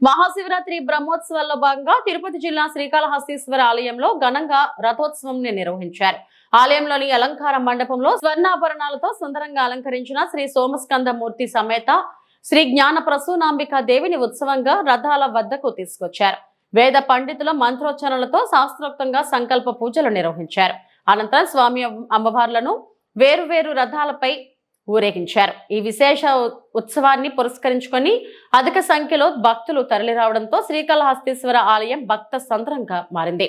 మహాశివరాత్రి బ్రహ్మోత్సవాల్లో భాగంగా తిరుపతి జిల్లా శ్రీకాళహస్తీశ్వర ఆలయంలో ఘనంగా రథోత్సవం నిర్వహించారు. ఆలయంలోని అలంకార మండపంలో స్వర్ణాభరణాలతో సుందరంగా అలంకరించిన శ్రీ సోమస్కంద మూర్తి సమేత శ్రీ జ్ఞాన ప్రసూనాంబికా దేవిని ఉత్సవంగా రథాల వద్దకు తీసుకొచ్చారు. వేద పండితుల మంత్రోచ్చరణలతో శాస్త్రోక్తంగా సంకల్ప పూజలు నిర్వహించారు. అనంతరం స్వామి అమ్మవార్లను వేరువేరు రథాలపై ఊరేగించారు. ఈ విశేష ఉత్సవాన్ని పురస్కరించుకొని అధిక సంఖ్యలో భక్తులు తరలిరావడంతో శ్రీకాళహస్తీశ్వర ఆలయం భక్త సంద్రంగా మారింది.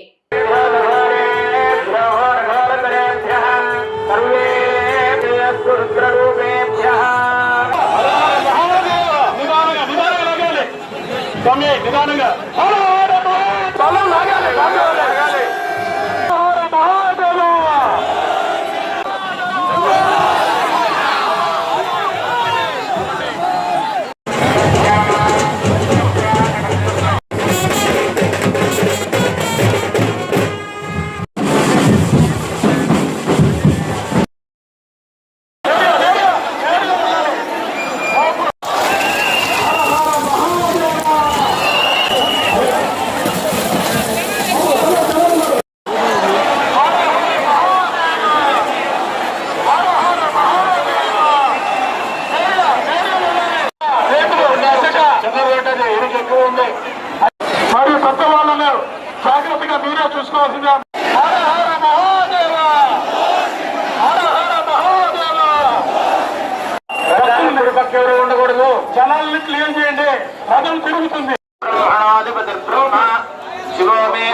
మరియు కొత్త వాళ్ళను జాగ్రత్తగా మీరే చూసుకోవాల్సిందిగా. ఉండకూడదు, జనాల్ని క్లియర్ చేయండి, రథం తిరుగుతుంది. శివో మే